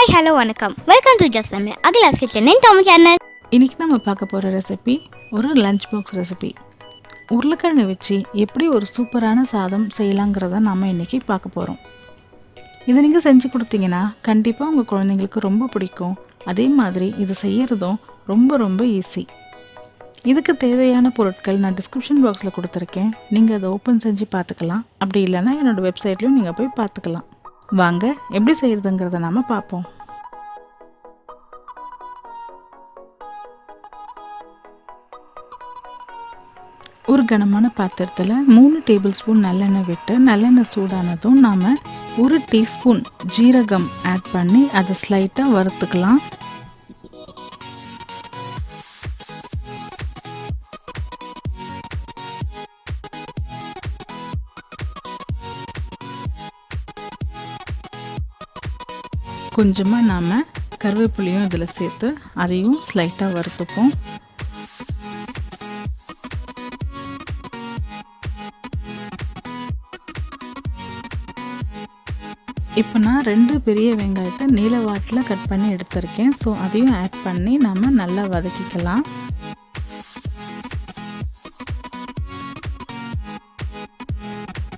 Hi hello வணக்கம், welcome to just சமையல் Akila's kitchen இன் Tamil channel. இன்றைக்கி நம்ம பார்க்க போகிற ரெசிபி ஒரு லஞ்ச் பாக்ஸ் ரெசிபி. உருளைக்கிழங்கு வச்சு எப்படி ஒரு சூப்பரான சாதம் செய்யலாங்கிறத நாம் இன்றைக்கி பார்க்க போகிறோம். இதை நீங்கள் செஞ்சு கொடுத்தீங்கன்னா கண்டிப்பாக உங்கள் குழந்தைங்களுக்கு ரொம்ப பிடிக்கும். அதே மாதிரி இது செய்கிறதும் ரொம்ப ரொம்ப ஈஸி. இதுக்கு தேவையான பொருட்கள் நான் டிஸ்கிரிப்ஷன் பாக்ஸில் கொடுத்துருக்கேன். நீங்கள் அதை ஓப்பன் செஞ்சு பார்த்துக்கலாம். அப்படி இல்லைன்னா என்னோடய வெப்சைட்லையும் நீங்கள் போய் பார்த்துக்கலாம். வாங்க எப்படி செய்கிறதுங்கிறத நாம் பார்ப்போம். ஒரு கனமான பாத்திரத்தில் 3 டேபிள் ஸ்பூன் நல்லெண்ணெய் விட்டு நல்லெண்ணெய் சூடானதும் நாம் 1 டீஸ்பூன் ஜீரகம் ஆட் பண்ணி அதை ஸ்லைட்டாக வறுத்துக்கலாம். கொஞ்சமாக நாம் கருவேப்பிலையும் இதில் சேர்த்து அதையும் ஸ்லைட்டாக வறுத்துப்போம். இப்போ நான் 2 பெரிய வெங்காயத்தை நீல வாட்டில் கட் பண்ணி எடுத்திருக்கேன். ஸோ அதையும் ஆட் பண்ணி நம்ம நல்லா வதக்கிக்கலாம்.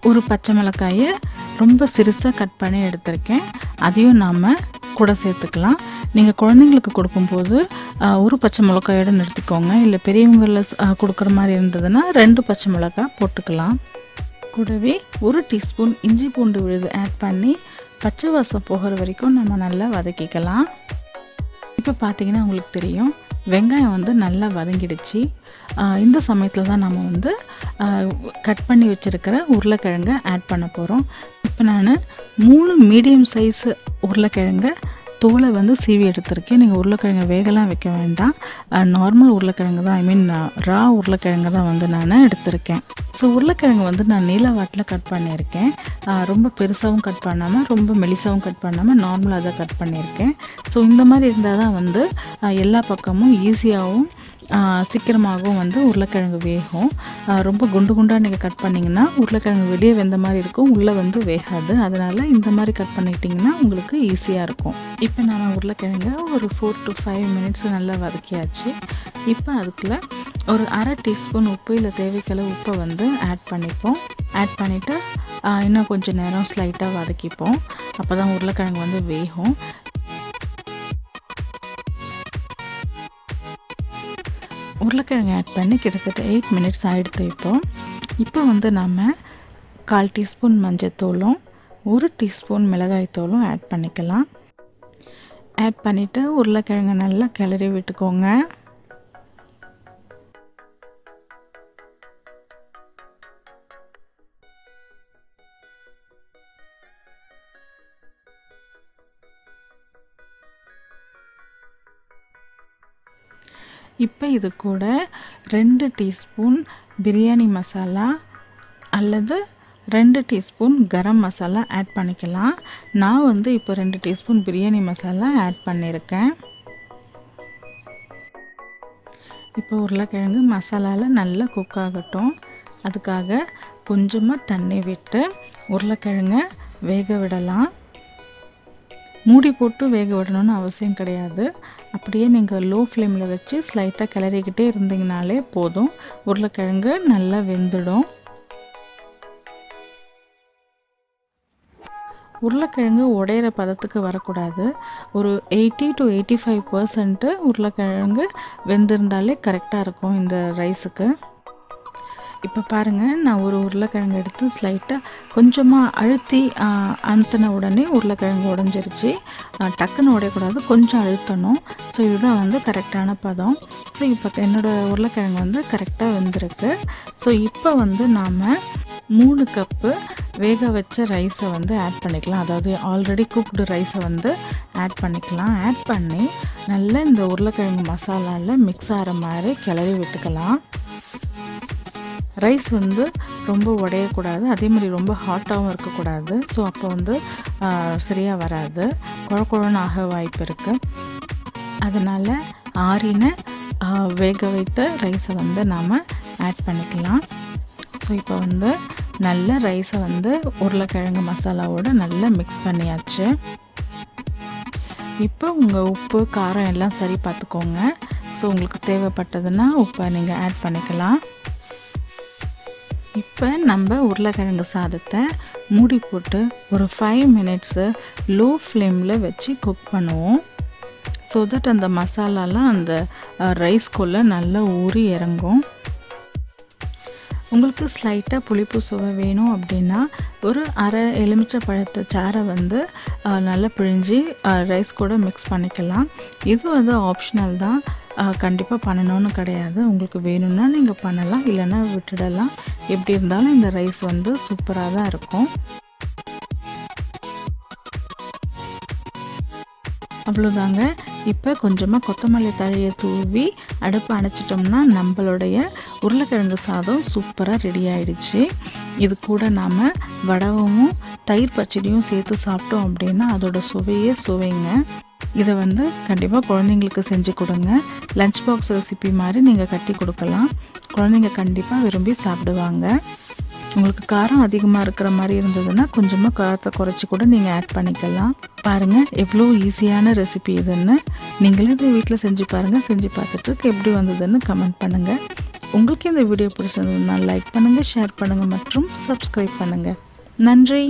ஒரு பச்சை மிளகாயை ரொம்ப சிறுசாக கட் பண்ணி எடுத்திருக்கேன். அதையும் நாம் கூட சேர்த்துக்கலாம். நீங்கள் குழந்தைங்களுக்கு கொடுக்கும்போது ஒரு பச்சை மிளகாயோட நிறுத்திக்கோங்க. இல்லை பெரியவங்களில் கொடுக்குற மாதிரி இருந்ததுன்னா 2 பச்சை மிளகாய் போட்டுக்கலாம். கூடவே 1 டீஸ்பூன் இஞ்சி பூண்டு விழுது ஆட் பண்ணி பச்சை வாசம் போகிற வரைக்கும் நம்ம நல்லா வதக்கிக்கலாம். இப்போ பார்த்தீங்கன்னா உங்களுக்கு தெரியும், வெங்காயம் நல்லா வதங்கிடுச்சு. இந்த சமயத்தில் தான் நம்ம கட் பண்ணி வச்சுருக்கிற உருளைக்கிழங்கை ஆட் பண்ண போகிறோம். இப்போ நான் 3 மீடியம் சைஸ் உருளைக்கிழங்கை தோலை சீவி எடுத்திருக்கேன். நீங்கள் உருளைக்கிழங்கை வேகலாம் வைக்க வேண்டாம். நார்மல் உருளைக்கிழங்கு தான், ஐ மீன் ரா உருளைக்கிழங்கு தான் நான் எடுத்திருக்கேன். ஸோ உருளைக்கிழங்கு நான் நீல வாட்டில் கட் பண்ணியிருக்கேன். ரொம்ப பெருசாகவும் கட் பண்ணாமல் ரொம்ப மெலிசாகவும் கட் பண்ணாமல் நார்மலாக தான் கட் பண்ணியிருக்கேன். ஸோ இந்த மாதிரி இருந்தால் தான் எல்லா பக்கமும் ஈஸியாகவும் சீக்கிரமாகவும் உருளைக்கிழங்கு வேகும். ரொம்ப குண்டு குண்டாக நீங்கள் கட் பண்ணிங்கன்னா உருளைக்கிழங்கு வெளியே வெந்த மாதிரி இருக்கும், உள்ளே வேகாது. அதனால் இந்த மாதிரி கட் பண்ணிட்டிங்கன்னா உங்களுக்கு ஈஸியாக இருக்கும். இப்போ நான் உருளைக்கிழங்கு ஒரு 4 to 5 மினிட்ஸ் நல்லா வதக்கியாச்சு. இப்போ அதுக்குள்ளே ஒரு அரை டீஸ்பூன் உப்பு இல்லை தேவைக்களவு உப்பை ஆட் பண்ணிப்போம். ஆட் பண்ணிவிட்டு இன்னும் கொஞ்சம் நேரம் ஸ்லைட்டாக வதக்கிப்போம். அப்போ தான் உருளைக்கிழங்கு வேகும். உருளைக்கிழங்கு ஆட் பண்ணி கிட்டத்தட்ட 8 மினிட்ஸ் ஆகிடுது. இப்போ நம்ம 1/4 டீஸ்பூன் மஞ்சத்தூளும் 1 டீஸ்பூன் மிளகாய்த்தூளும் ஆட் பண்ணிக்கலாம். ஆட் பண்ணிவிட்டு உருளைக்கிழங்கு நல்லா கிளறி விட்டுக்கோங்க. இப்போ இது கூட 2 டீஸ்பூன் பிரியாணி மசாலா அல்லது 2 டீஸ்பூன் கரம் மசாலா ஆட் பண்ணிக்கலாம். நான் இப்போ 2 டீஸ்பூன் பிரியாணி மசாலா ஆட் பண்ணியிருக்கேன். இப்போ உருளைக்கிழங்கு மசாலாவில் நல்லா குக் ஆகட்டும். அதுக்காக கொஞ்சமாக தண்ணி விட்டு உருளைக்கிழங்கை வேக விடலாம். மூடி போட்டு வேக விடணும்னு அவசியம் கிடையாது. அப்படியே நீங்கள் லோ ஃப்ளேமில் வச்சு ஸ்லைட்டாக கிளறிக்கிட்டே இருந்தீங்கனாலே போதும், உருளைக்கிழங்கு நல்லா வெந்துடும். உருளைக்கிழங்கு உடையிற பதத்துக்கு வரக்கூடாது. ஒரு 80 to 85% உருளைக்கிழங்கு வெந்திருந்தாலே கரெக்டாக இருக்கும் இந்த ரைஸுக்கு. இப்போ பாருங்கள், நான் ஒரு உருளைக்கிழங்கு எடுத்து ஸ்லைட்டாக கொஞ்சமாக அழுத்தி அழுத்தின உடனே உருளைக்கிழங்கு உடஞ்சிருச்சு. டக்குன்னு உடையக்கூடாது, கொஞ்சம் அழுத்தணும். ஸோ இதுதான் கரெக்டான பதம். ஸோ இப்போ என்னோடய உருளைக்கிழங்கு கரெக்டாக வெந்திருக்கு. ஸோ இப்போ நாம் 3 கப்பு வேக வச்ச ரைஸை ஆட் பண்ணிக்கலாம். அதாவது ஆல்ரெடி குக்டு ரைஸை ஆட் பண்ணிக்கலாம். ஆட் பண்ணி நல்லா இந்த உருளைக்கிழங்கு மசாலாவில் மிக்ஸ் ஆகிற மாதிரி கிளறி விட்டுக்கலாம். ரைஸ் ரொம்ப உடையக்கூடாது, அதே மாதிரி ரொம்ப ஹாட்டாகவும் இருக்கக்கூடாது. ஸோ அப்போ சரியாக வராது, குழக்குழன்னு ஆக வாய்ப்பு இருக்குது. அதனால் ஆறின வேக வைத்த ரைஸை நாம் ஆட் பண்ணிக்கலாம். ஸோ இப்போ நல்ல ரைஸை உருளைக்கிழங்கு மசாலாவோடு நல்லா மிக்ஸ் பண்ணியாச்சு. இப்போ உங்கள் உப்பு காரம் எல்லாம் சரி பார்த்துக்கோங்க. ஸோ உங்களுக்கு தேவைப்பட்டதுன்னா உப்பை நீங்கள் ஆட் பண்ணிக்கலாம். இப்போ நம்ம உருளைக்கிழங்கு சாதத்தை மூடி போட்டு ஒரு 5 மினிட்ஸு லோ ஃப்ளேமில் வச்சு குக் பண்ணுவோம். ஸோ தட் அந்த மசாலாலாம் அந்த ரைஸ்குள்ளே நல்லா ஊறி இறங்கும். உங்களுக்கு ஸ்லைட்டாக புளிப்பு சுவை வேணும் அப்படின்னா ஒரு அரை எலுமிச்சை பழத்தை சாறை நல்லா பிழிஞ்சு ரைஸ் கூட மிக்ஸ் பண்ணிக்கலாம். இது ஆப்ஷனல் தான், கண்டிப்பாக பண்ணணும்னு கிடையாது. உங்களுக்கு வேணும்னா நீங்கள் பண்ணலாம், இல்லைன்னா விட்டுடலாம். எப்படி இருந்தாலும் இந்த ரைஸ் சூப்பராக தான் இருக்கும். அவ்வளோதாங்க. இப்போ கொஞ்சமாக கொத்தமல்லி தழையை தூவி அடுப்பை அணைச்சிட்டோம்னா நம்மளுடைய உருளைக்கிழங்கு சாதம் சூப்பராக ரெடி ஆகிடுச்சு. இது கூட நாம் வடவும் தயிர் பச்சடியும் சேர்த்து சாப்பிட்டோம் அப்படின்னா அதோட சுவைங்க. இதை கண்டிப்பாக குழந்தைங்களுக்கு செஞ்சு கொடுங்க. லஞ்ச் பாக்ஸ் ரெசிபி மாதிரி நீங்கள் கட்டி கொடுக்கலாம். குழந்தைங்க கண்டிப்பாக விரும்பி சாப்பிடுவாங்க. உங்களுக்கு காரம் அதிகமாக இருக்கிற மாதிரி இருந்ததுன்னா கொஞ்சமாக காரத்தை குறைச்சி கூட நீங்கள் ஆட் பண்ணிக்கலாம். பாருங்கள் எவ்வளோ ஈஸியான ரெசிபி இதுன்னு. நீங்களே இதை வீட்டில் செஞ்சு பாருங்கள். செஞ்சு பார்த்துட்டு எப்படி வந்ததுன்னு கமெண்ட் பண்ணுங்கள். உங்களுக்கு இந்த வீடியோ பிடிச்சிருந்ததுன்னா லைக் பண்ணுங்கள், ஷேர் பண்ணுங்கள் மற்றும் சப்ஸ்கிரைப் பண்ணுங்கள். நன்றி.